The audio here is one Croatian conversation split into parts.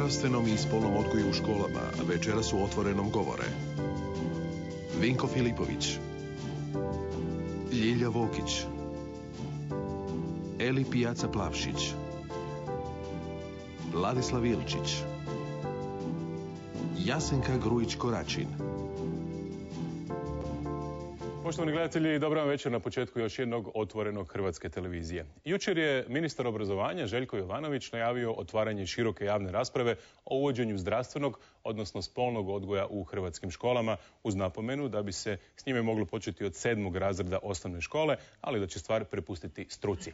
zdravstvenom i spolnom odgoju u školama večeras u Otvorenom govore. Vinko Filipović, Ljilja Vokić, Eli Pijaca Plavšić, Ladislav Ilčić, Jasenka Grujić-Koračin. Poštovani gledatelji, dobar vam večer na početku još jednog Otvorenog Hrvatske televizije. Jučer je ministar obrazovanja Željko Jovanović najavio otvaranje široke javne rasprave o uvođenju zdravstvenog, odnosno spolnog odgoja u hrvatskim školama, uz napomenu da bi se s njime moglo početi od 7. razreda osnovne škole, ali da će stvar prepustiti struci.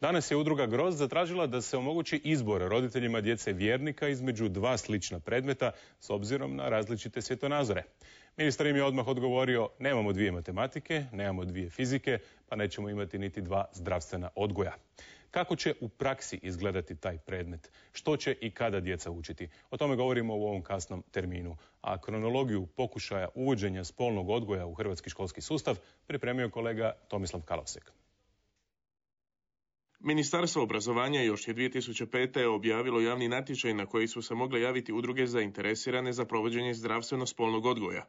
Danas je udruga Grozd zatražila da se omogući izbor roditeljima djece vjernika između dva slična predmeta s obzirom na različite svjetonazore. Ministar im je odmah odgovorio: nemamo dvije matematike, nemamo dvije fizike, pa nećemo imati niti dva zdravstvena odgoja. Kako će u praksi izgledati taj predmet? Što će i kada djeca učiti? O tome govorimo u ovom kasnom terminu. A kronologiju pokušaja uvođenja spolnog odgoja u hrvatski školski sustav pripremio kolega Tomislav Kalovsek. Ministarstvo obrazovanja još je 2005. objavilo javni natječaj na koji su se mogle javiti udruge zainteresirane za provođenje zdravstveno-spolnog odgoja.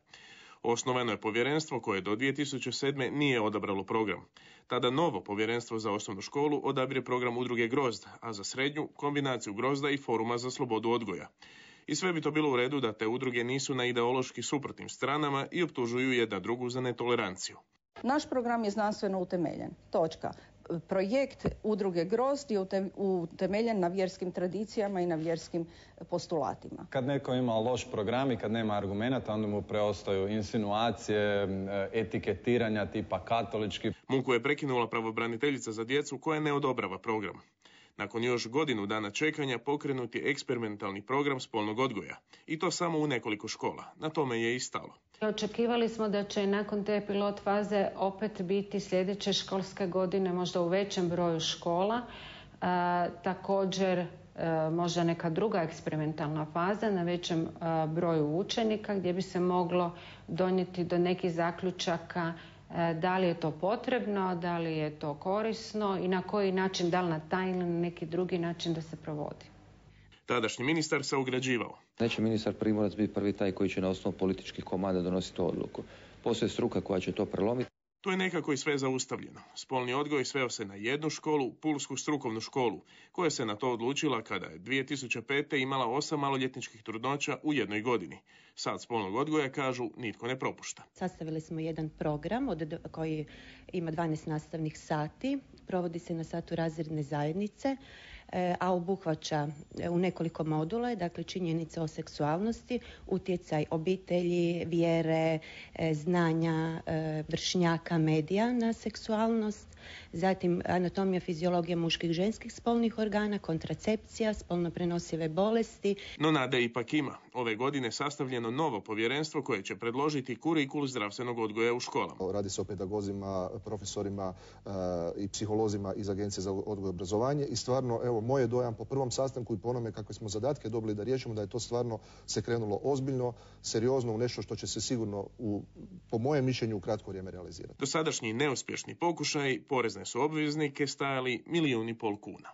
Osnovano je povjerenstvo koje do 2007. nije odabralo program. Tada novo povjerenstvo za osnovnu školu odabire program udruge Grozd, a za srednju kombinaciju Grozda i Foruma za slobodu odgoja. I sve bi to bilo u redu da te udruge nisu na ideološki suprotnim stranama i optužuju jedna drugu za netoleranciju. Naš program je znanstveno utemeljen. Točka. Projekt udruge Grozd je utemeljen na vjerskim tradicijama i na vjerskim postulatima. Kad neko ima loš program i kad nema argumenata, onda mu preostaju insinuacije, etiketiranja tipa katolički. Muku je prekinula pravobraniteljica za djecu koja ne odobrava program. Nakon još godinu dana čekanja pokrenut je eksperimentalni program spolnog odgoja. I to samo u nekoliko škola. Na tome je i stalo. Očekivali smo da će nakon te pilot faze opet biti sljedeće školske godine možda u većem broju škola. Također možda neka druga eksperimentalna faza na većem broju učenika gdje bi se moglo donijeti do nekih zaključaka da li je to potrebno, da li je to korisno i na koji način, da li na taj ili na neki drugi način da se provodi. Tadašnji ministar se ograđivao. Neće ministar Primorac biti prvi taj koji će na osnovu političkih komanda donositi odluku. Postoji struka koja će to prelomiti. Tu je nekako i sve zaustavljeno. Spolni odgoj sveo se na jednu školu, Pulsku strukovnu školu, koja se na to odlučila kada je 2005. imala 8 maloljetničkih trudnoća u jednoj godini. Sad spolnog odgoja, kažu, nitko ne propušta. Sastavili smo jedan program koji ima 12 nastavnih sati, provodi se na satu razredne zajednice, a obuhvaća u nekoliko modula, dakle činjenice o seksualnosti, utjecaj obitelji, vjere, znanja, vršnjaka, medija na seksualnost, zatim anatomija, fiziologija muških i ženskih spolnih organa, kontracepcija, spolno prenosive bolesti. No nade ipak ima. Ove godine sastavljeno novo povjerenstvo koje će predložiti kurikul zdravstvenog odgoja u školama. Radi se o pedagozima, profesorima i psiholozima iz Agencije za odgoj i obrazovanje i stvarno, evo, moj je dojam po prvom sastanku i po onome kakve smo zadatke dobili da riješimo, da je to stvarno se krenulo ozbiljno, seriozno u nešto što će se sigurno, po mojem mišljenju, u kratko vrijeme realizirati. Dosadašnji neuspješni pokušaj porezne su obveznike stajali 1,5 milijuna kuna.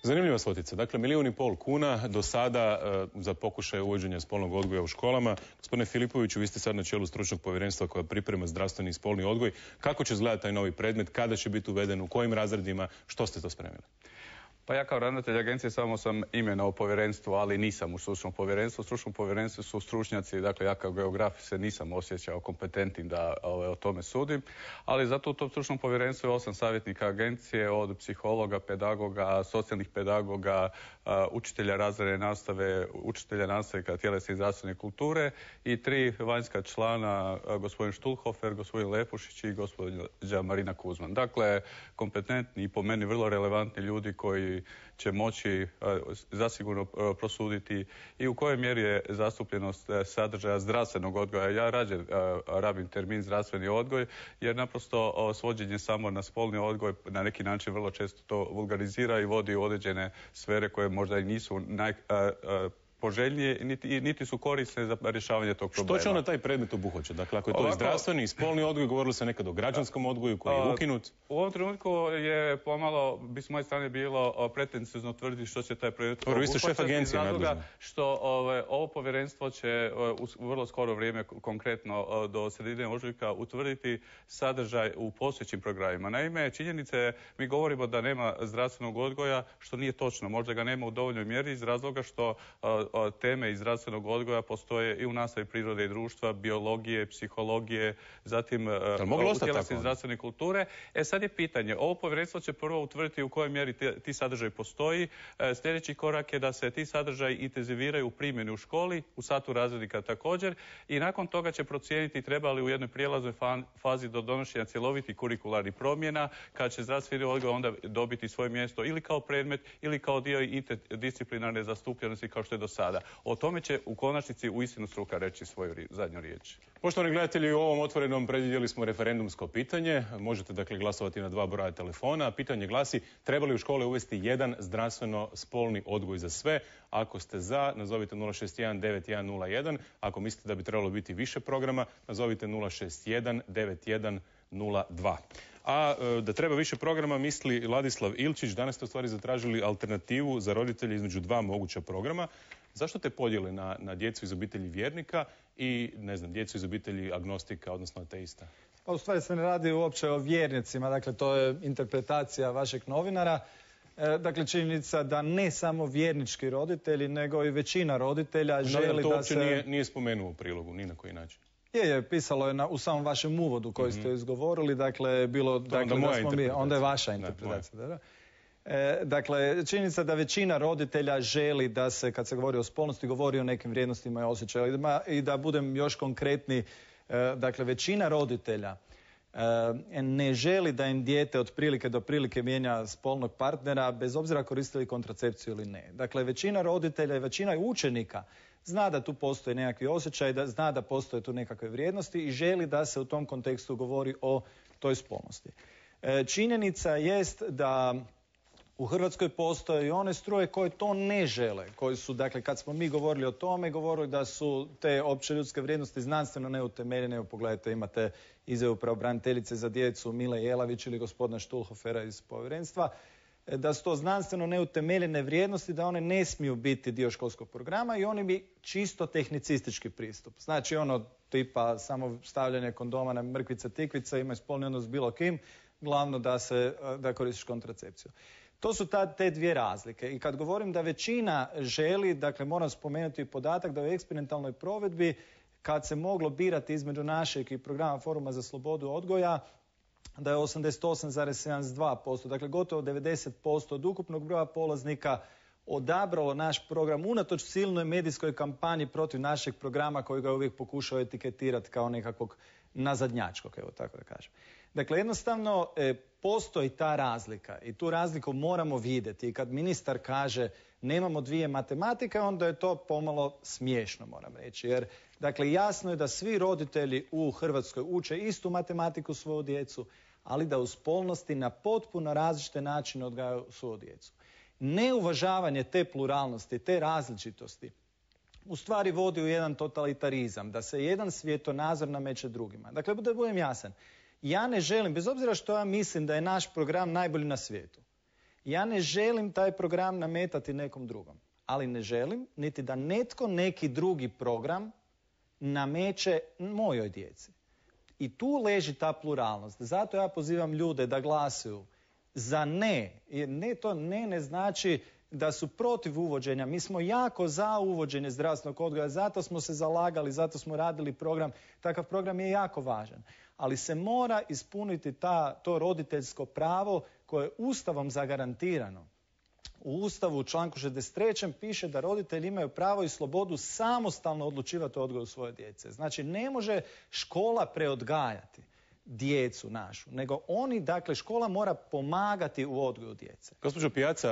Zanimljiva svotica. Dakle, 1,5 milijuna kuna do sada za pokušaj uvođenja spolnog odgoja u školama. Gospodine Filipoviću, vi ste sad na čelu stručnog povjerenstva koja priprema zdravstveni i spolni odgoj. Kako će izgledati taj novi predmet? Kada će biti uveden? U kojim razredima? Što ste to spremili? Pa ja kao ravnatelj agencije samo sam imenovao povjerenstvo, ali nisam u stručnom povjerenstvu. U stručnom povjerenstvu su stručnjaci, dakle ja kao geograf se nisam osjećao kompetentnim da o tome sudim, ali zato u tom stručnom povjerenstvu je 8 savjetnika agencije, od psihologa, pedagoga, socijalnih pedagoga, učitelja razredne nastave, učitelja nastavnika tjelesne i zdravstvene kulture i 3 vanjska člana, gospodin Štulhofer, gospodin Lepušić i gospođa Marina Kuzman. Dakle, kompetentni i po meni vrlo relevantni ljudi koji će moći zasigurno prosuditi i u kojoj mjeri je zastupljenost sadržaja zdravstvenog odgoja. Ja rađe rabim termin zdravstveni odgoj, jer naprosto svođenje samo na spolni odgoj na neki način vrlo često to vulgarizira i vodi u određene sfere koje možda i nisu poželjnije, niti su korisne za rješavanje tog problema. Što će onda taj predmet obuhvaćati? Dakle, ako je to i zdravstveni i spolni odgoj, govorilo se nekad o građanskom odgoju koji je ukinut. U ovom trenutku je pomalo, bi s moje strane bilo pretencijozno tvrditi što će taj predmet obuhvaćati. Vi ste šef agencije nadležni. Što ovo povjerenstvo će u vrlo skoro vrijeme, konkretno do sredine ožujka, utvrditi sadržaj u postojećim programima. Naime, činjenice, mi govorimo da nema zdravstvenog odgoja, što nije točno. Možda ga nema u dovoljnoj mjeri iz razloga što teme iz zdravstvenog odgoja postoje i u nastavi prirode i društva, biologije, psihologije, zatim u tjelesne zdravstvene kulture. Sad je pitanje, ovo povjerenstvo će prvo utvrditi u kojoj mjeri ti sadržaji postoji. Sljedeći korak je da se ti sadržaji intenziviraju u primjeni u školi, u satu razrednika također, i nakon toga će procijeniti treba li u jednoj prijelaznoj fazi do donošenja cjelovitih kurikularnih promjena, kad će zdravstveni odgoj onda dobiti svoje mjesto ili kao predmet ili kao dio interdisciplinarne zastupljenosti kao što je do sada. O tome će u konačnici uistinu struka reći svoju zadnju riječ. Poštovani gledatelji, u ovom otvorenom predvidjeli smo referendumsko pitanje. Možete dakle glasovati na 2 broja telefona. Pitanje glasi: treba li u škole uvesti jedan zdravstveno-spolni odgoj za sve? Ako ste za, nazovite 061 9101. Ako mislite da bi trebalo biti više programa, nazovite 061 9102. A da treba više programa misli Ladislav Ilčić. Danas ste u stvari zatražili alternativu za roditelje između 2 moguća programa. Zašto te podjele na djecu iz obitelji vjernika i, ne znam, djecu iz obitelji agnostika, odnosno ateista? Pa u stvari se ne radi uopće o vjernicima, dakle to je interpretacija vašeg novinara. Dakle, činjenica da ne samo vjernički roditelji, nego i većina roditelja želi da se... To uopće nije spomenuo u prilogu, ni na koji način. Pisalo je u samom vašem uvodu koji ste izgovorili, dakle, bilo... Dakle, da smo mi, onda je vaša interpretacija. Da. Dakle, činjenica da većina roditelja želi da se, kad se govori o spolnosti, govori o nekim vrijednostima i osjećajima, i da budem još konkretni, dakle, većina roditelja ne želi da im dijete od prilike do prilike mijenja spolnog partnera, bez obzira koristili kontracepciju ili ne. Dakle, većina roditelja i većina učenika zna da tu postoje nekakvi osjećaj, da zna da postoje tu nekakve vrijednosti i želi da se u tom kontekstu govori o toj spolnosti. Činjenica jest da u Hrvatskoj postoje i one struje koje to ne žele, koji su, dakle, kad smo mi govorili o tome, govorili da su te opće ljudske vrijednosti znanstveno neutemeljene. Evo, pogledajte, imate izjavu pravobraniteljice za djecu Mile Jelavić ili gospodina Štulhofera iz povjerenstva, da su to znanstveno neutemeljene vrijednosti, da one ne smiju biti dio školskog programa i oni bi čisto tehnicistički pristup. Znači ono tipa samo stavljanje kondoma na mrkvice, tikvice, imaju spolni odnos s bilo kim, glavno da koristiš kontracepciju. To su te dvije razlike. I kad govorim da većina želi, dakle moram spomenuti podatak da u eksperimentalnoj provedbi, kad se moglo birati između našeg i programa Foruma za slobodu odgoja, da je 88,72%, dakle gotovo 90% od ukupnog broja polaznika odabralo naš program unatoč silnoj medijskoj kampanji protiv našeg programa koji ga uvijek pokušao etiketirati kao nekakvog nazadnjačkog, evo tako da kažem. Dakle, jednostavno postoji ta razlika i tu razliku moramo vidjeti. I kad ministar kaže nemamo 2 matematike, onda je to pomalo smiješno, moram reći. Jer, dakle, jasno je da svi roditelji u Hrvatskoj uče istu matematiku svoju djecu, ali da u spolnosti na potpuno različite načine odgajaju svoju djecu. Neuvažavanje te pluralnosti, te različitosti, u stvari vodi u jedan totalitarizam, da se jedan svjetonazor nameće drugima. Dakle, da budem jasan, ja ne želim, bez obzira što ja mislim da je naš program najbolji na svijetu, ja ne želim taj program nametati nekom drugom. Ali ne želim niti da netko neki drugi program nameće mojoj djeci. I tu leži ta pluralnost. Zato ja pozivam ljude da glasuju za ne. Jer to ne znači da su protiv uvođenja. Mi smo jako za uvođenje zdravstvenog odgoja, zato smo se zalagali, zato smo radili program. Takav program je jako važan. Ali se mora ispuniti to roditeljsko pravo koje je Ustavom zagarantirano. U Ustavu u članku 63. piše da roditelji imaju pravo i slobodu samostalno odlučivati o odgoju svoje djece. Znači, ne može škola preodgajati. djecu našu, nego oni, dakle, škola mora pomagati u odgoju djece. Gospođo Pijaca,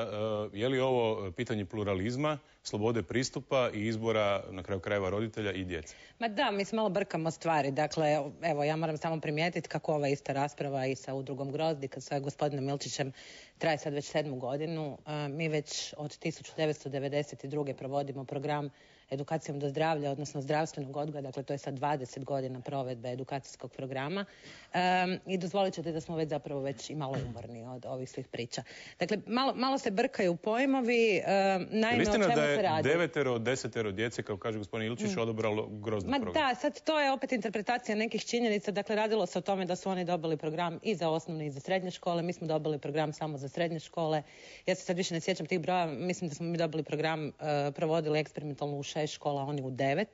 je li ovo pitanje pluralizma, slobode pristupa i izbora, na kraju krajeva, roditelja i djece? Ma da, mi se malo brkamo stvari. Dakle, evo, ja moram samo primijetiti kako ova ista rasprava i sa udrugom Grozd i sa gospodinom Milčićem traje sad već 7. godinu. Mi već od 1992. provodimo program edukacijom do zdravlja, odnosno zdravstvenog odgoja, dakle to je sad 20 godina provedbe edukacijskog programa i dozvolit ćete da smo već i malo umorni od ovih svih priča. Dakle, malo se brkaju pojmovi, naime o čemu se radi. Da je 9 od 10 djece, kao kaže gospodin Ilčić, odabralo Grozdov program? Da, sad to je opet interpretacija nekih činjenica. Dakle, radilo se o tome da su oni dobili program i za osnovne i za srednje škole. Mi smo dobili program samo za srednje škole. Ja se sad više ne sjećam tih broja. Mislim da smo mi dobili program, provodili eksperimentalno u 6 škola, oni u 9.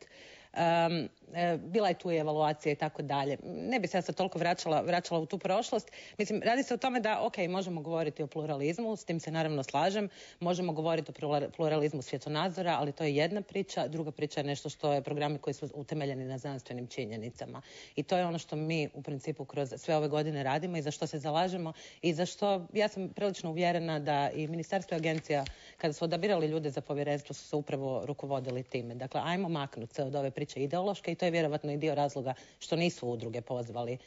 Bila je tu i evaluacija i tako dalje. Ne bi se ja sad toliko vraćala u tu prošlost. Mislim, radi se o tome da, ok, možemo govoriti o pluralizmu, s tim se naravno slažem, možemo govoriti o pluralizmu svjetonazora, ali to je jedna priča. Druga priča je nešto što je programi koji su utemeljeni na znanstvenim činjenicama. I to je ono što mi u principu kroz sve ove godine radimo i za što se zalažemo i za što ja sam prilično uvjerena da i ministarstvo i agencija, kada su odabirali ljude za povjerenstvo, su se upravo rukovodili time. Dakle, ajmo maknuti se od ove priče ideološke i to je vjerovatno i dio razloga što nisu udruge pozvali,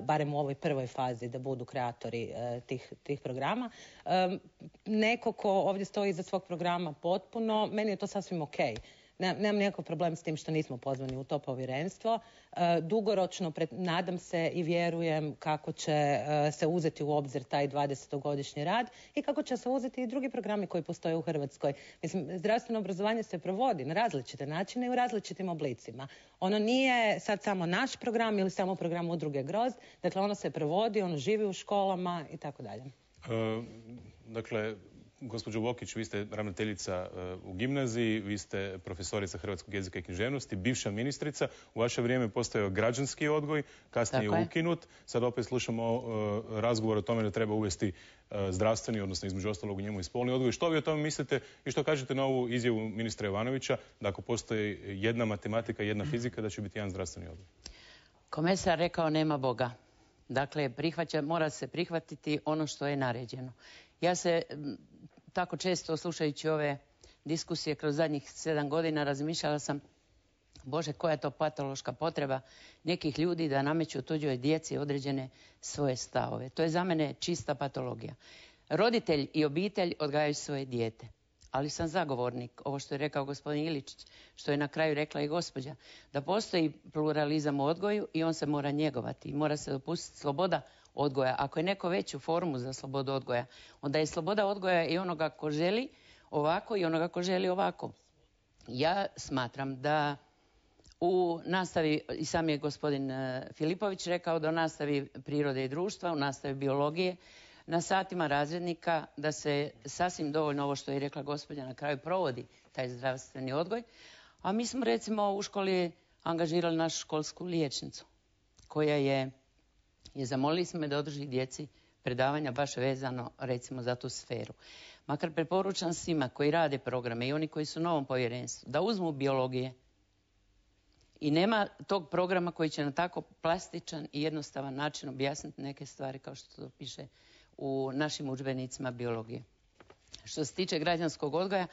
barem u ovoj prvoj fazi, da budu kreatori tih programa. Neko ko ovdje stoji iza svog programa potpuno, meni je to sasvim ok. Nemam nikakav problem s tim što nismo pozvani u to povjerenstvo. Dugoročno nadam se i vjerujem kako će se uzeti u obzir taj 20-godišnji rad i kako će se uzeti i drugi programi koji postoje u Hrvatskoj. Mislim, zdravstveno obrazovanje se provodi na različite načine i u različitim oblicima. Ono nije sad samo naš program ili samo program udruge Grozd. Dakle, ono se provodi, ono živi u školama i tako dalje. Dakle, gospođo Vokić, vi ste ravnateljica u gimnaziji, vi ste profesorica hrvatskog jezika i književnosti, bivša ministrica. U vaše vrijeme postojao građanski odgoj, kasnije je ukinut. Sad opet slušamo razgovor o tome da treba uvesti zdravstveni, odnosno između ostalog u njemu i spolni odgoj. Što vi o tome mislite i što kažete na ovu izjavu ministra Jovanovića da ako postoji jedna matematika i jedna fizika, da će biti jedan zdravstveni odgoj? Komesar rekao nema Boga. Dakle, mora se prihvatiti ono što je naređeno. Ja se tako često slušajući ove diskusije kroz zadnjih 7 godina razmišljala sam, Bože, koja je to patološka potreba nekih ljudi da nameću tuđoj djeci određene svoje stavove. To je za mene čista patologija. Roditelj i obitelj odgajaju svoje dijete. Ali sam zagovornik, ovo što je rekao gospodin Iličić, što je na kraju rekla i gospođa, da postoji pluralizam u odgoju i on se mora njegovati. Mora se dopustiti sloboda odgoja. Ako je neko već u forumu za slobodu odgoja, onda je sloboda odgoja i onoga ko želi ovako i onoga ko želi ovako. Ja smatram da u nastavi, i sam je gospodin Filipović rekao, da u nastavi prirode i društva, u nastavi biologije, na satima razrednika, da se sasvim dovoljno, ovo što je rekla gospođa, na kraju provodi taj zdravstveni odgoj. A mi smo recimo u školi angažirali našu školsku liječnicu koja je zamolili smo me da održi djeci predavanja baš vezano recimo za tu sferu. Makar preporučam svima koji rade programe i oni koji su u novom povjerenstvu da uzmu biologije i nema tog programa koji će na tako plastičan i jednostavan način objasniti neke stvari kao što to piše u našim udžbenicima biologije. Što se tiče građanskog odgoja,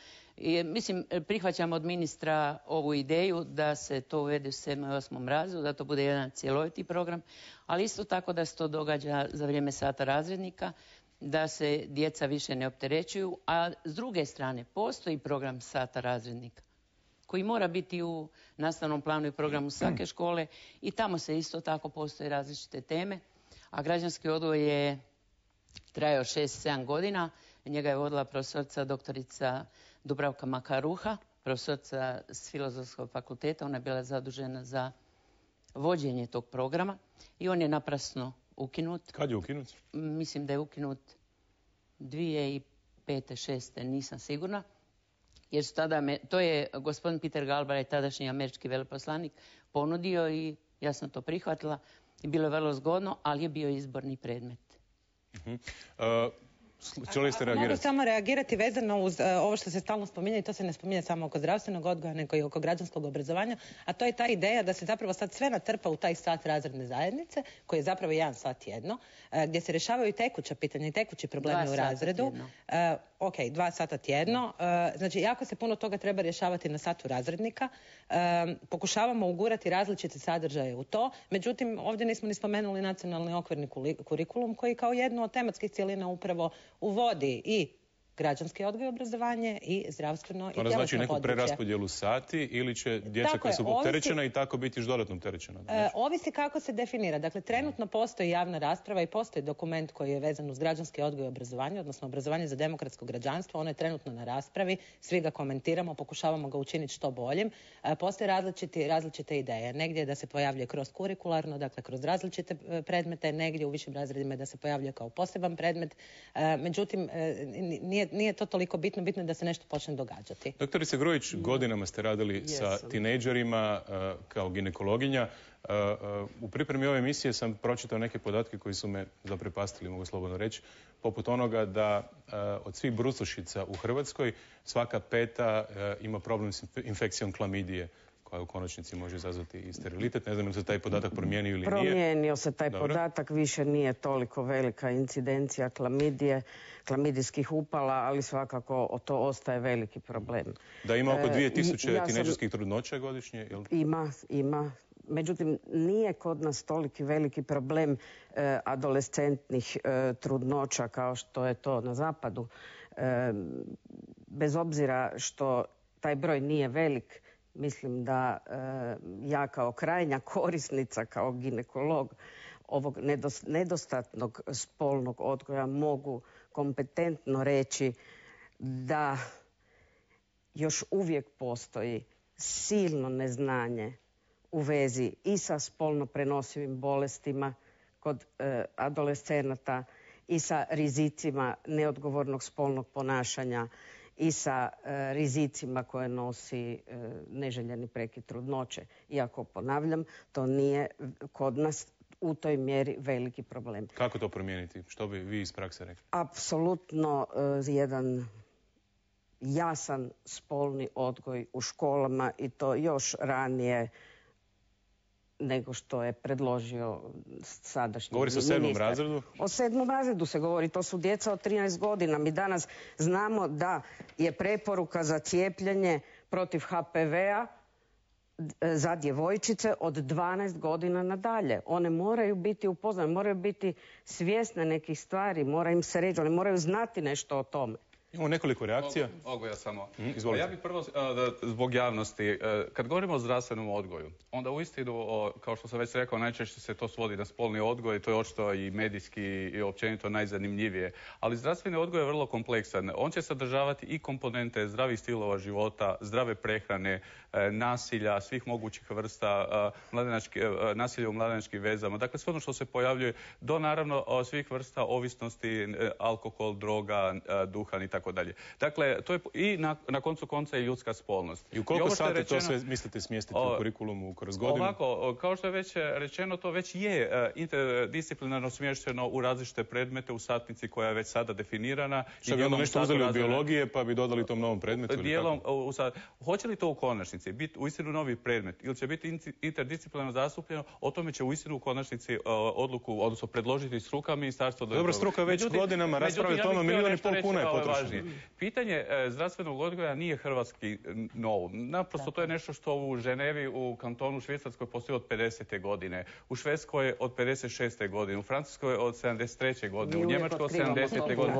mislim, prihvaćam od ministra ovu ideju da se to uvede u 7. i 8. razredu, da to bude jedan cjeloviti program, ali isto tako da se to događa za vrijeme sata razrednika, da se djeca više ne opterećuju, a s druge strane postoji program sata razrednika koji mora biti u nastavnom planu i programu svake škole i tamo se isto tako postoje različite teme, a građanski odgoj je trajao 6-7 godina. Njega je vodila profesorica doktorica Dubravka Makaruha, profesorica s Filozofskog fakulteta. Ona je bila zadužena za vođenje tog programa i on je naprasno ukinut. Kad je ukinut? Mislim da je ukinut 2005. 2006. nisam sigurna. Jer to je gospodin Peter Galbraith, tadašnji američki veleposlanik, ponudio i ja sam to prihvatila. I bilo je vrlo zgodno, ali je bio izborni predmet. Mogu samo reagirati vezano uz ovo što se stalno spominje, i to se ne spominje samo oko zdravstvenog odgoja, nego i oko građanskog obrazovanja, a to je ta ideja da se zapravo sad sve natrpa u taj sat razredne zajednice, koji je zapravo 1 sat tjedno, gdje se rješavaju i tekuća pitanja i tekući problemi u razredu. 2 sata tjedno. Znači, jako se puno toga treba rješavati na satu razrednika. Pokušavamo ugurati različite sadržaje u to, međutim, ovdje nismo ni spomenuli nacionalni okvirni kurikulum, koji kao jednu od tematskih cjelina upravo uvodi i građanski odgoj i obrazovanje i zdravstveno i tjelesno područje. Ona znači neku preraspodjelu sati ili će djeca koja su opterećena i tako biti još dodatno opterećena? Ovisi kako se definira. Dakle, trenutno postoji javna rasprava i postoji dokument koji je vezan uz građanski odgoj i obrazovanje, odnosno obrazovanje za demokratsko građanstvo. Ono je trenutno na raspravi, svi ga komentiramo, pokušavamo ga učiniti što boljim. Postoje različite ideje. Negdje da se pojavljuje kroz kurikularno, dakle kroz različite predmete, negdje u višim razredima da se pojavljuje kao poseban predmet. Međutim, nije to toliko bitno, bitno je da se nešto počne događati. Doktorice Grujić, godinama ste radili sa tinejdžerima kao ginekologinja. U pripremi ove emisije sam pročitao neke podatke koji su me zaprepastili, mogu slobodno reći, poput onoga da od svih brucošica u Hrvatskoj svaka 5. ima problem s infekcijom klamidije, koja u konačnici može izazvati i sterilitet. Ne znam li se taj podatak promijenio ili nije. Promijenio se taj podatak, više nije toliko velika incidencija klamidijskih upala, ali svakako to ostaje veliki problem. Da ima oko 2000 tinejdžerskih trudnoća godišnje? Ima. Međutim, nije kod nas toliki veliki problem adolescentnih trudnoća kao što je to na zapadu. Bez obzira što taj broj nije velik, mislim da ja kao krajnja korisnica, kao ginekolog ovog nedostatnog spolnog odgoja mogu kompetentno reći da još uvijek postoji silno neznanje u vezi i sa spolno prenosivim bolestima kod adolescenata i sa rizicima neodgovornog spolnog ponašanja i sa rizicima koje nosi neželjeni prekid trudnoće. Iako, ponavljam, to nije kod nas u toj mjeri veliki problem. Kako to promijeniti? Što bi vi iz prakse rekli? Apsolutno jedan jasan spolni odgoj u školama i to još ranije nego što je predložio sadašnji ministar. Govori se o 7. razredu? O 7. razredu se govori. To su djeca od 13 godina. Mi danas znamo da je preporuka za cijepljenje protiv HPV-a za djevojčice od 12 godina nadalje. One moraju biti upoznane, moraju biti svjesne nekih stvari, mora im se reći, one moraju znati nešto o tome. Imamo nekoliko reakcija. Mogu ja samo. Izvolite. Ja bih prvo, zbog javnosti, kad govorimo o zdravstvenom odgoju, onda uistinu, kao što sam već rekao, najčešće se to svodi na spolni odgoj, to je očito i medijski i općenito najzanimljivije. Ali zdravstveni odgoj je vrlo kompleksan. On će sadržavati i komponente zdravih stilova života, zdrave prehrane, nasilja, svih mogućih vrsta, nasilja u mladenačkim vezama. Dakle, sve ono što se pojavljuje do naravno svih vrsta ovisnosti, alkohol, droga, duhan i tako dalje. Dakle, to je i na koncu konca i ljudska spolnost. I u koliko sati to sve mislite smjestiti u kurikulumu kroz godinu? Ovako, kao što je već rečeno, to već je interdisciplinarno smješteno u različite predmete u satnici koja je već sada definirana. Što bi onda nešto uzeli od biologije pa bi dodali tom novom predmetu? Hoće li to u konačnici biti uistinu novi predmet ili će biti interdisciplinarno zastupljeno, o tome će uistinu u konačnici odluku, odnosno predložiti struka ministarstva. Dobro, struka već godinama raspravlja o tome, $1,5 kuna je potrošeno. Pitanje zdravstvenog odgoja nije hrvatski novum. Naprosto to je nešto što u Ženevi, u kantonu Švicarskoj postoji od 50. godine, u Švedskoj od 56. godine, u Francuskoj od 73. godine, u Njemačkoj od 70. godine.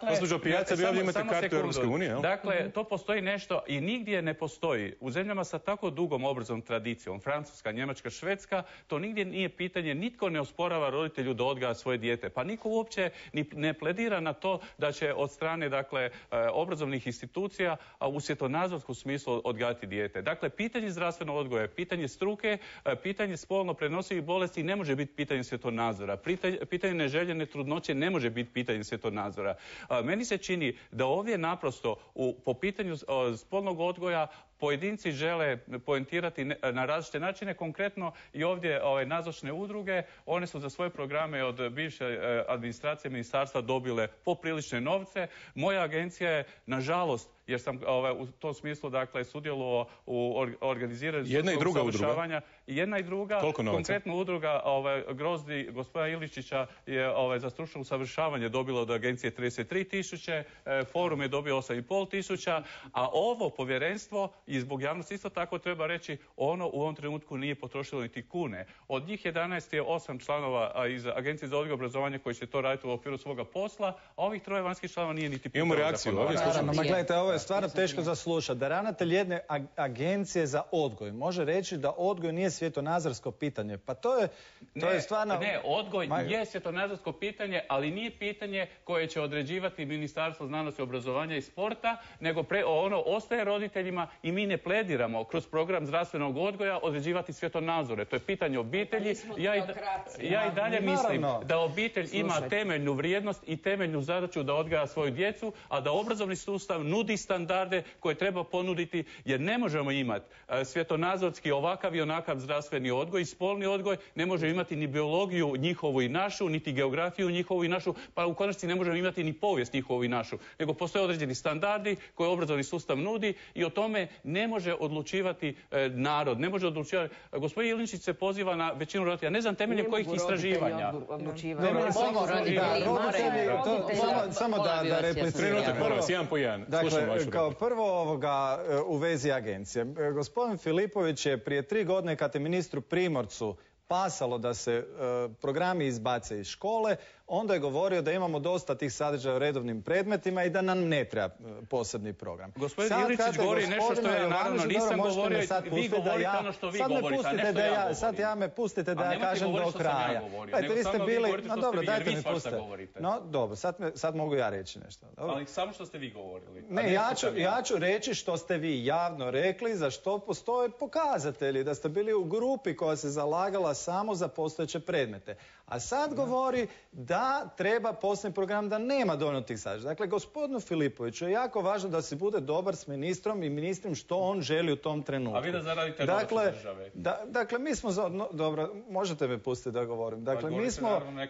Gospođo Pijaca, vi ovdje imate kartu Europske unije, jel? Dakle, to postoji nešto i nigdje ne postoji. U zemljama sa tako dugom obrazovnom tradicijom, Francuska, Njemačka, Švedska, to nigdje nije pitanje, nitko ne osporava roditelju da odgaja svoje dijete. Pa niko uopće ne pledira na to da će od strane, dakle, obrazovnih institucija u svjetonazorskom smislu odgajati dijete. Dakle, pitanje zdravstvenog odgoja, pitanje struke, pitanje spolno prenosivih bolesti ne može biti pitanje svjetonazora. Pitanje neželjene trudnoće ne može biti pitanje svjetonazora. Meni se čini da ovdje naprosto po pitanju spolnog odgoja pojedinci žele poentirati na različite načine. Konkretno i ovdje nazočne udruge, one su za svoje programe od bivše administracije ministarstva dobile poprilične novce. Moja agencija je, nažalost, jer sam u tom smislu sudjelovao u organiziranju usavršavanja. Jedna i druga. Konkretno udruga Grozdi gospodina Iličića je za stručno usavršavanje dobila od agencije 33.000, forum je dobio 8.500, a ovo povjerenstvo, i zbog javnosti isto tako treba reći, ono u ovom trenutku nije potrošilo niti kune. Od njih 11 je 8 članova iz Agencije za odgoj i obrazovanje koji će to raditi u okviru svoga posla, a ovih 3 vanjskih članova nije niti pitao. Imamo reakciju. Ovo je stvarno teško za slušati. Da ravnatelj jedne agencije za odgoj može reći da odgoj nije svjetonazorsko pitanje. Pa to je stvarno... Ne, odgoj je svjetonazorsko pitanje, ali nije pitanje koje će određivati Ministarstvo znanosti, obrazovanja i sporta, nego ono ostaje roditeljima i mi ne plediramo kroz program zdravstvenog odgoja određivati svjetonazore. To je pitanje obitelji. Ja i dalje mislim da obitelj ima temeljnu vrijednost i temeljnu zadaću da odgaja svoju djecu, a da obrazovni sustav nudi standarde koje treba ponuditi, jer ne možemo imati svjetonazorski ovakav i onakav zdravstveni odgoj i spolni odgoj, ne može imati ni biologiju njihovu i našu, niti geografiju njihovu i našu, pa u konačnici ne možemo imati ni povijest njihovu i našu, nego postoje određeni standardi koje obrazovni sustav nudi i o tome ne može odlučivati narod, ne može odlučivati. Gospodin Ilinčić se poziva na većinu roditelja, ne znam temeljem kojih istraživanja. Samo da repliciramo. Jedan po jedan. Dakle, kao prvo u vezi agencije. Gospodin Filipović je prije 3 godine kad je ministru Primorcu pasalo da se programi izbace iz škole, onda je govorio da imamo dosta tih sadržaja u redovnim predmetima i da nam ne treba posebni program. Gospodin Iličić govori nešto što ja naravno nisam govorio, vi govorite ono što vi govorite, a ne što ja govorim. Sad ja me pustite da ja kažem do kraja. Nego samo vi govorite što ste vi, jer vi svašta govorite. No, dobro, sad mogu ja reći nešto. Ali samo što ste vi govorili. Ne, ja ću reći što ste vi javno rekli, za što postoje pokazatelji, da ste bili u grupi koja se zalagala samo za postojeće predmete. A sad govori da treba posebni program, da nema dovoljno tih sadržaja. Dakle, gospodinu Filipoviću je jako važno da se bude dobar s ministrom i ministrom što on želi u tom trenutku. A vi da zaradite novac države. Dakle, mi smo... Dobro, možete me pustiti da govorim. Dakle,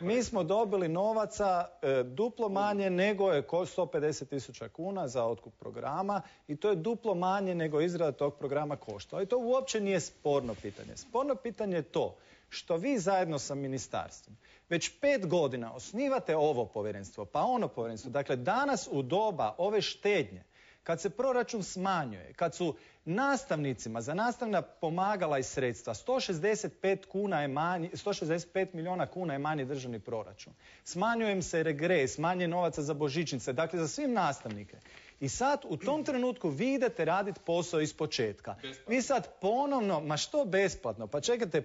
mi smo dobili novaca duplo manje nego je 150.000 kuna za otkup programa i to je duplo manje nego izrada tog programa košta. I to uopće nije sporno pitanje. Sporno pitanje je to što vi zajedno sa ministarstvom već 5 godina osnivate ovo povjerenstvo, pa ono povjerenstvo. Dakle, danas u doba ove štednje, kad se proračun smanjuje, kad su nastavnicima za nastavna pomagala i sredstva 165 milijuna kuna je manji državni proračun. Smanjuje im se regres, manje novaca za božićnice, dakle za svim nastavnike. I sad u tom trenutku vi idete raditi posao iz početka. Vi sad ponovno, ma što besplatno? Pa čekajte,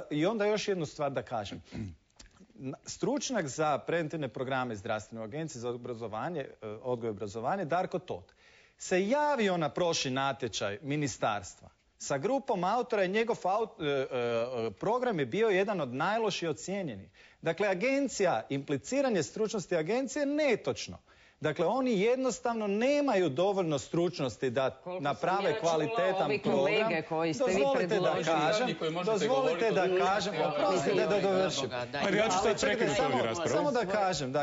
i onda još jednu stvar da kažem. Stručnjak za preventivne programe zdravstvene agencije za odgoj i obrazovanje, Darko Tot, se javio na prošli natječaj ministarstva sa grupom autora i njegov program je bio jedan od najlošije ocijenjenih. Dakle, agencija, impliciranje stručnosti agencije netočno. Dakle, oni jednostavno nemaju dovoljno stručnosti da naprave kvalitetan program. Dozvolite da kažem, oprostite da dovršim. Samo da kažem,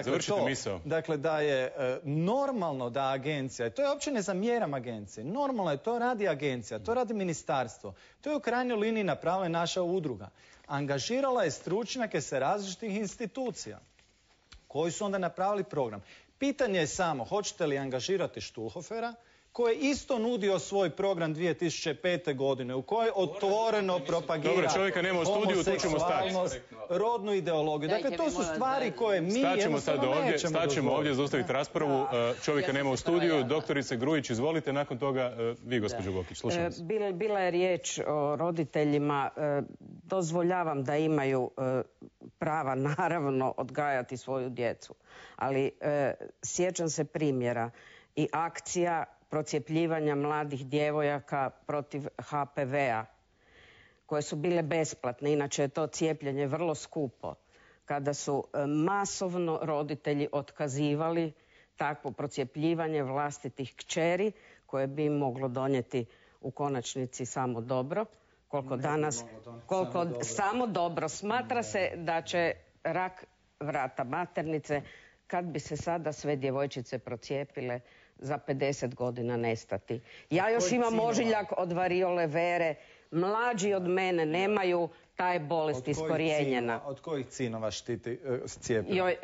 dakle, da je normalno da agencija, i to je uopće ne zamjeram agencije, normalno je, to radi agencija, to radi ministarstvo, to je u krajnjoj liniji napravila naša udruga. Angažirala je stručnjake sa različitih institucija koji su onda napravili program. Pitanje je samo, hoćete li angažirati Štulhofera, koji je isto nudio svoj program 2005. godine, u kojoj otvoreno propagira homoseksualnost, rodnu ideologiju. Dakle, to su stvari koje mi jednostavno nećemo dozvoliti. Staćemo ovdje, zaustaviti raspravu. Čovjeka nema u studiju. Doktorice Grujić, izvolite. Nakon toga vi, gospođo Gokić, slušam vas. Bila je riječ o roditeljima. Dozvoljavam da imaju prava, naravno, odgajati svoju djecu. Ali sjećam se primjera i akcija procjepljivanja mladih djevojaka protiv HPV-a, koje su bile besplatne. Inače je to cijepljenje vrlo skupo. Kada su masovno roditelji otkazivali takvo procjepljivanje vlastitih kćeri, koje bi im moglo donijeti u konačnici samo dobro. Koliko samo dobro. Smatra se da će rak vrata maternice, kad bi se sada sve djevojčice procijepile, za 50 godina nestati. Ja još imam ožiljak od variole vere. Mlađi od mene nemaju, ta je bolest iskorijenjena. Od kojih cinova štiti cijepljenje? Ja ne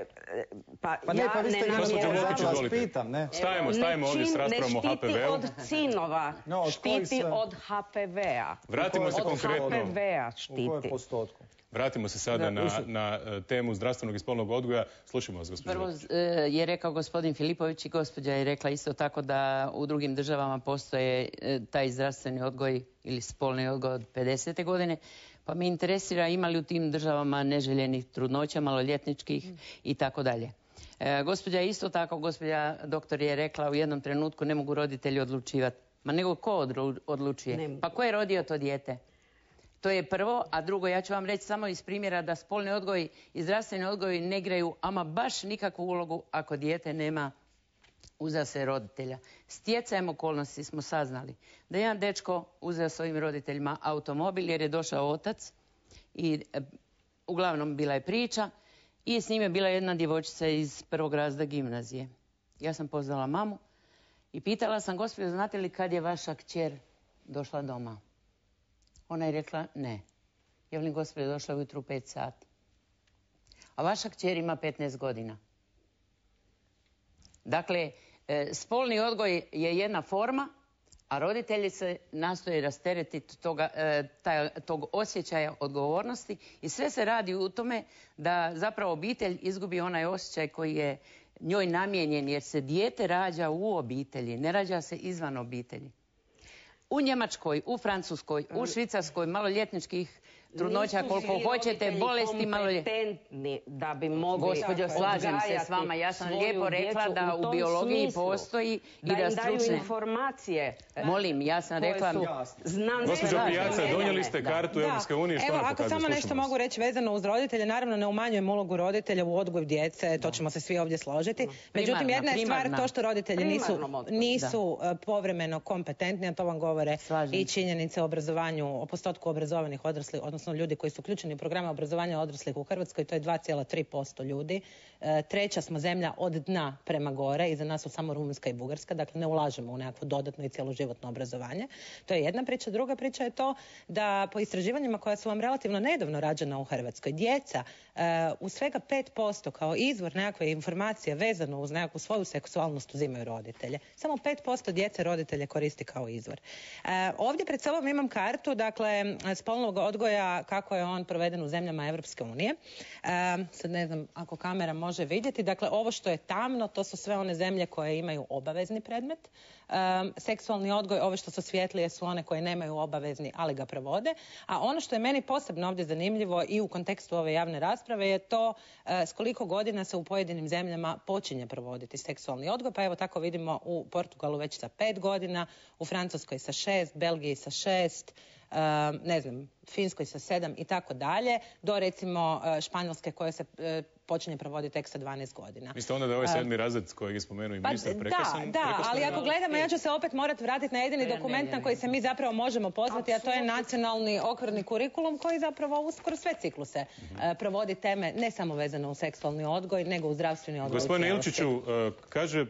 namjeravam. Stajemo ovdje s raspravom o HPV-u. Ne štiti od cinova, štiti od HPV-a. Vratimo se konkretno. Od HPV-a štiti. U kojem postotku? Vratimo se sada na temu zdravstvenog i spolnog odgoja. Slušajmo vas, gospođo. Prvo je rekao gospodin Filipović i gospođa je rekla isto tako da u drugim državama postoje taj zdravstveni odgoj ili spolni odgoj od 50. godine. Pa me interesira ima li u tim državama neželjenih trudnoća, maloljetničkih i tako dalje. Gospođa je isto tako, gospođa doktor je rekla u jednom trenutku ne mogu roditelji odlučivati. Ma nego ko odlučuje? Pa ko je rodio to dijete? To je prvo, a drugo, ja ću vam reći samo iz primjera da spolni odgoj i zdravstveni odgoj ne igraju ama baš nikakvu ulogu ako dijete nema uza se roditelja. Stjecajem okolnosti smo saznali da jedan dečko uzeo svojim roditeljima automobil jer je došao otac i uglavnom bila je priča i s njime bila jedna djevojčica iz prvog razreda gimnazije. Ja sam pozvala mamu i pitala sam, gospođo, znate li kad je vaša kćer došla doma? Ona je rekla ne. Ja velim, gospođo, došla ujutru u 5 sati. A vaša kćer ima 15 godina. Dakle, spolni odgoj je jedna forma, a roditelji se nastoje rasteretiti tog osjećaja odgovornosti i sve se radi u tome da zapravo obitelj izgubi onaj osjećaj koji je njoj namijenjen, jer se dijete rađa u obitelji, ne rađa se izvan obitelji. U Njemačkoj, u Francuskoj, u Švicarskoj maloljetničkih trudnoća koliko hoćete, bolesti kompetentni da bi mogli gospođo, slažem se s vama. Ja sam lijepo rekla da u biologiji postoji i da stručne... daju informacije. Molim, ja sam rekla... Gospođo Pijaca, donijeli ste kartu Europske unije. Evo, ako samo nešto mogu reći vezano uz roditelje, naravno ne umanjujem ulogu roditelja u odgoju djece, to ćemo se svi ovdje složiti. Međutim, jedna je stvar to što roditelji nisu povremeno kompetentni, a to vam govore i činjenice o obrazovanju, o postotku obrazovanih odraslih, odnosno ljudi koji su uključeni u programe obrazovanja odraslih u Hrvatskoj, to je 2,3% ljudi. Treća smo zemlja od dna prema gore, iza nas su samo Rumunjska i Bugarska, dakle ne ulažemo u nekakvo dodatno i cjeloživotno obrazovanje. To je jedna priča. Druga priča je to da po istraživanjima koja su vam relativno nedavno rađena u Hrvatskoj, djeca u svega 5% kao izvor nekakve informacije vezano uz nekakvu svoju seksualnost uzimaju roditelje. Samo 5% djece roditelje koristi kao izvor. Ovdje pred sobom imam kartu, dakle, spolnog odgoja kako je on proveden u zemljama Evropske unije. Sad ne znam ako kamera može vidjeti. Dakle, ovo što je tamno, to su sve one zemlje koje imaju obavezni predmet. Seksualni odgoj, ove što su svjetlije su one koje nemaju obavezni, ali ga provode. A ono što je meni posebno ovdje zanimljivo i u kontekstu ove javne rasprave je to s koliko godina se u pojedinim zemljama počinje provoditi seksualni odgoj. Pa evo tako vidimo u Portugalu već sa 5 godina, u Francuskoj sa 6, Belgiji sa 6, ne znam, Finskoj sa 7 i tako dalje, do recimo Španjolske koje se počinje provoditi tek sa 12 godina. Mislite onda da je ovaj 7. razred kojeg je spomenuo i ministar prekrasan? Da, ali ako gledamo, ja ću se opet morati vratiti na jedini dokument na koji se mi zapravo možemo pozvati, a to je nacionalni okvirni kurikulum koji zapravo uskoro sve cikluse provodi teme ne samo vezano u seksualni odgoj, nego u zdravstveni odgoj. Gospodine Ilčiću, kaže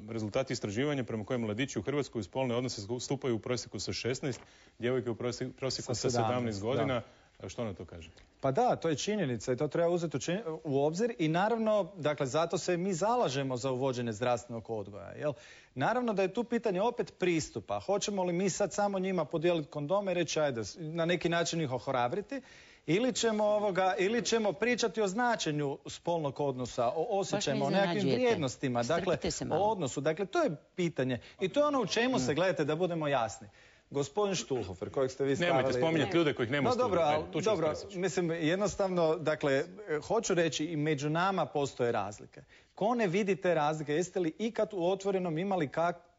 rezultati istraživanja prema kojem mladići u Hrvatskoj u spolne odnose stupaju u prosjeku sa 16, djevojke u prosjeku sa 17 godina. Što na to kaže? Pa da, to je činjenica i to treba uzeti u obzir i naravno, dakle, zato se mi zalažemo za uvođenje zdravstvenog odgoja. Jel? Naravno da je tu pitanje opet pristupa. Hoćemo li mi sad samo njima podijeliti kondome i reći ajde, na neki način ih ohrabriti, ili ćemo pričati o značenju spolnog odnosa, o osjećajima, o nekakvim vrijednostima, dakle, o odnosu. Dakle, to je pitanje i to je ono u čemu se, gledajte, da budemo jasni. Gospodin Štulhofer, kojeg ste vi stavili... Nemojte spominjati ljude kojih nema dobro, mislim, jednostavno, dakle, hoću reći i među nama postoje razlike. Ko ne vidi te razlike, jeste li ikad u Otvorenom imali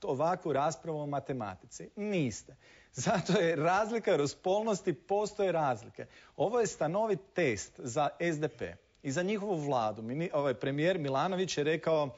ovakvu raspravu o matematici? Niste. Zato je razlika, jer u spolnosti postoje razlike. Ovo je stanovit test za SDP i za njihovu vladu. Premijer Milanović je rekao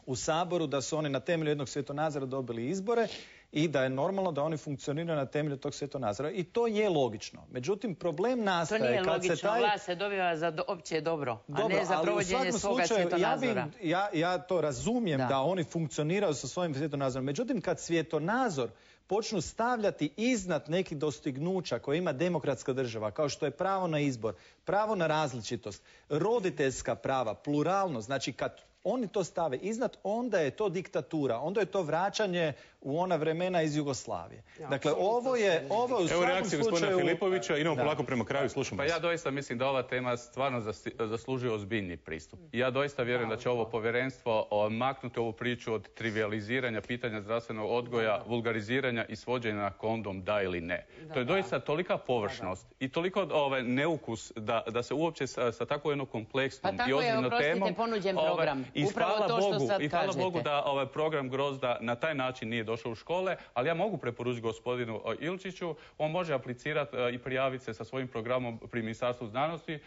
u Saboru, da su oni na temelju jednog svjetonazora dobili izbore i da je normalno da oni funkcioniraju na temelju tog svjetonazora. I to je logično. Međutim, problem nastaje to nije kad logično. se taj... Vlast se dobiva za opće dobro, a ne za provođenje svoga svjetonazora. Ja to razumijem da oni funkcioniraju sa svojim svjetonazorom. Međutim, kad svjetonazor počnu stavljati iznad nekih dostignuća koje ima demokratska država, kao što je pravo na izbor, pravo na različitost, roditeljska prava, pluralnost, znači kad oni to stave iznad, onda je to diktatura, onda je to vraćanje u ona vremena iz Jugoslavije. Dakle, ovo je u svakom slučaju... Evo reakcija gospodina Filipovića, idemo polako prema kraju, slušamo. Pa ja doista mislim da ova tema stvarno zaslužuje ozbiljni pristup. Ja doista vjerujem da će ovo povjerenstvo maknuti ovu priču od trivializiranja pitanja zdravstvenog odgoja, vulgariziranja i svođenja na kondom da ili ne. To je doista tolika površnost i toliko neukus da se uopće sa tako jednom kompleksnom i ozbiljnom temom... Pa tako je, oprostite, ponuđen program. I upravo to što sad kažete. I hvala Bogu da ovaj program Grozda na taj način nije došao u škole, ali ja mogu preporučiti gospodinu Ilčiću, on može aplicirati i prijaviti se sa svojim programom pri Ministarstvu znanosti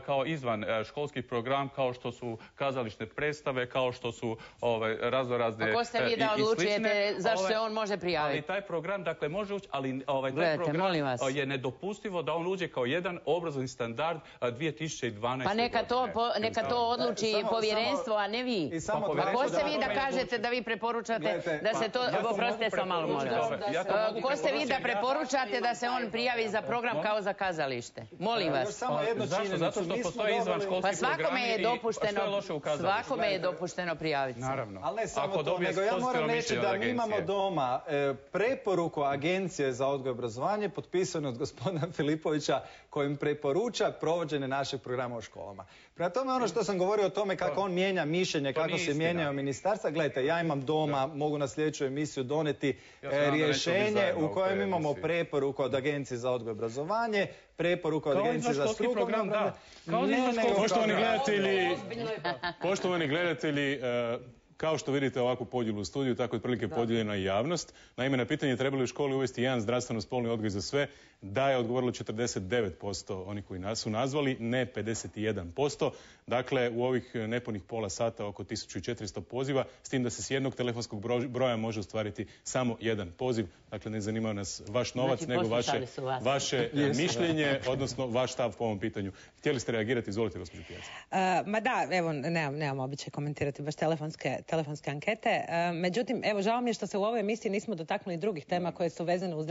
kao izvan školski program, kao što su kazališne predstave, kao što su raznorazne i slične. Ko ste vi da odlučujete zašto se on može prijaviti? Ali taj program, dakle, može ući, ali taj program je nedopustivo da on uđe kao jedan obrazovni standard 2012. Pa neka to odluči povjerenstvo, a ne vi. Ko ste vi da kažete da vi preporučate da se to... Oprostite samo malo, molim vas. Ko ste vi da preporučate da se on prijavi za program kao za kazalište? Molim vas. Zašto? Zato što postoji izvan školski programi i svakome je dopušteno prijaviti se. Naravno. Ali ne samo to, nego ja moram reći da mi imamo doma preporuku Agencije za odgoj i obrazovanje potpisanu od gospodina Filipovića kojim preporuča provođenje našeg programa u školama. Prema tome, ono što sam govorio o tome kako on mijenja mišljenje, kako se mijenjaju ministarstva, gledajte, ja imam doma, mogu na sljedeću emisiju doneti rješenje u kojem imamo preporuku od Agencije za odgoj i obrazovanje, preporuku od Agencije za strukovno... Poštovani gledatelji, kao što vidite ovakvu podjelu u studiju, tako je otprilike podijeljena i javnost. Naime, na pitanje treba li u školi uvesti jedan zdravstveno-spolni odgoj za sve, da je odgovorilo 49% oni koji su nazvali, ne 51%. Dakle, u ovih nepunih pola sata oko 1400 poziva, s tim da se s jednog telefonskog broja može ostvariti samo jedan poziv. Dakle, ne zanima nas vaš novac, nego vaše mišljenje, odnosno vaš stav po ovom pitanju. Htjeli ste reagirati? Izvolite, gospođo Pijac. Ma da, evo, nemam običaj komentirati baš telefonske ankete. Međutim, evo, žao mi je što se u ovoj emisiji nismo dotaknuli drugih tema koje su vezane uz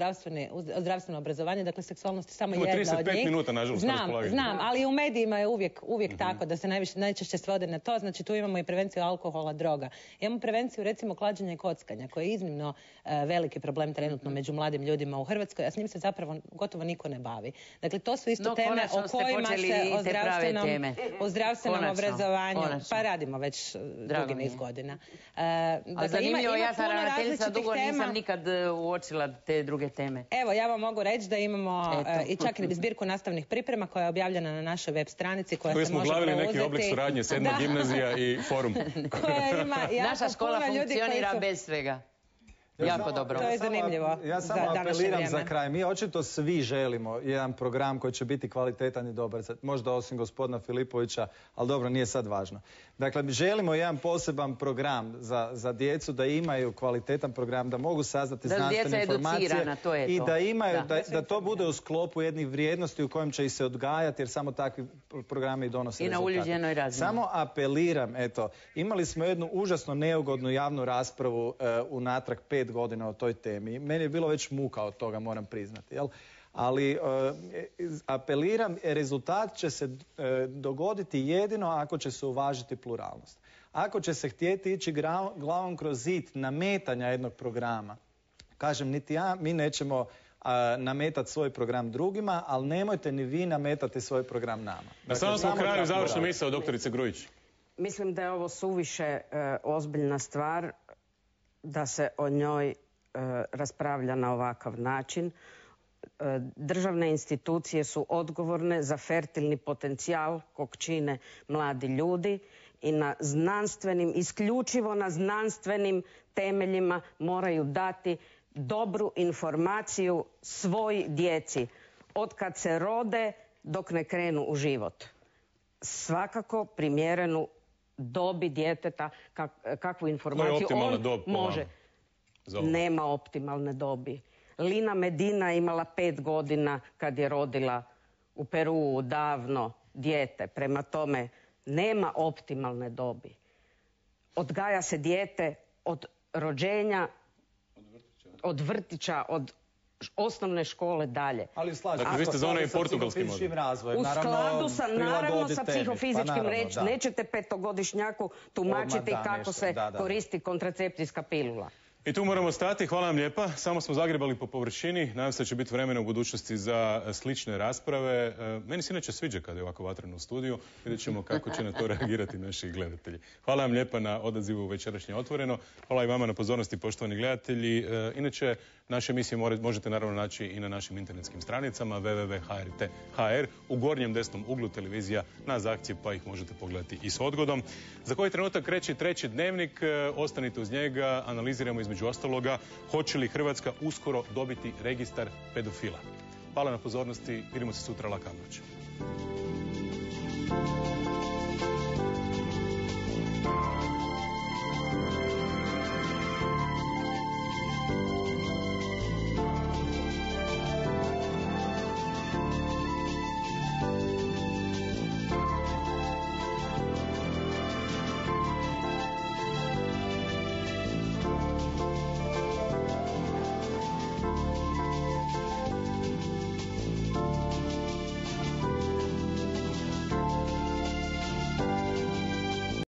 zdravstveno obrazovanje. Dakle, seksualnost je samo jedna od njih. 35 minuta, nažalost, znam, ali u medijima je uvijek tako da se najčešće svode na to. Znači, tu imamo i prevenciju alkohola, droga. Imamo prevenciju, recimo, klađenja i kockanja, koje je iznimno veliki problem trenutno među mladim ljudima u Hrvatskoj, a s njim se zapravo gotovo niko ne bavi. Dakle, to su isto teme o kojima se o zdravstvenom obrazovanju, pa radimo već dugi niz godina. A zanimljivo, ja sam ravnateljica dugo nisam nikad uočila te druge teme. Evo, ja vam mogu reći da imamo i čak i zbirku nastavnih priprema koja je objavljena na našoj web stranici koja se može preuzeti. Koji smo glavili neki oblik suradnje, 7. gimnazija i forum. Naša škola funkcionira bez svega. Jako dobro. To je zanimljivo. Ja samo apeliram za kraj. Mi očito svi želimo jedan program koji će biti kvalitetan i dobar. Možda osim gospodina Filipovića, ali dobro, nije sad važno. Dakle, želimo jedan poseban program za djecu, da imaju kvalitetan program, da mogu saznati znanstvene informacije i da imaju, da to bude u sklopu jednih vrijednosti u kojem će ih se odgajati, jer samo takvi programi donose rezultate. I na uljuđenoj razini. Samo apeliram, eto, imali smo jednu užasno neugodnu javnu raspravu unatrag 5 godina o toj temi. Meni je bilo već muka od toga, moram priznati. Jel? Ali apeliram, rezultat će se dogoditi jedino ako će se uvažiti pluralnost. Ako će se htjeti ići glavom kroz zid nametanja jednog programa, kažem, niti ja, mi nećemo nametati svoj program drugima, ali nemojte ni vi nametati svoj program nama. Na samom smo kraju završna misao, doktorice Grujić. Mislim da je ovo suviše ozbiljna stvar da se o njoj raspravlja na ovakav način. Državne institucije su odgovorne za fertilni potencijal kog čine mladi ljudi i na znanstvenim, isključivo na znanstvenim temeljima moraju dati dobru informaciju svoj djeci od kad se rode dok ne krenu u život. Svakako primjerenu dobi djeteta, kakvu informaciju Koja je optimalna dob po može. vama? Nema optimalne dobi. Lina Medina je imala 5 godina kad je rodila u Peruu davno dijete. Prema tome, nema optimalne dobi. Odgaja se dijete od rođenja, od vrtića, od osnovne škole dalje. Ali slažem. Dakle, vi ste za onaj portugalski model. U skladu sa, naravno, sa psihofizičkim nećete 5-godišnjaku tumačiti kako se koristi kontracepcijska pilula. I tu moramo stati. Hvala vam lijepa. Samo smo zagrebali po površini. Nadam se da će biti vremena u budućnosti za slične rasprave. Meni se inače sviđa kada je ovako vatreno u studiju. Vidjet ćemo kako će na to reagirati naši gledatelji. Hvala vam lijepa na odazivu večerašnje Otvoreno. Hvala i vama na pozornosti, poštovani gledatelji. Inače, naše emisije možete naravno naći i na našim internetskim stranicama www.hrt.hr. U gornjem desnom uglu televizija na zahtjev, pa ih možete pogledati i s odgodom. Za koji trenutak kreće treći dnevnik. Ostanite uz njega. Analiziramo između ostaloga hoće li Hrvatska uskoro dobiti registar pedofila. Hvala na pozornosti. Vidimo se sutra. Laka noć.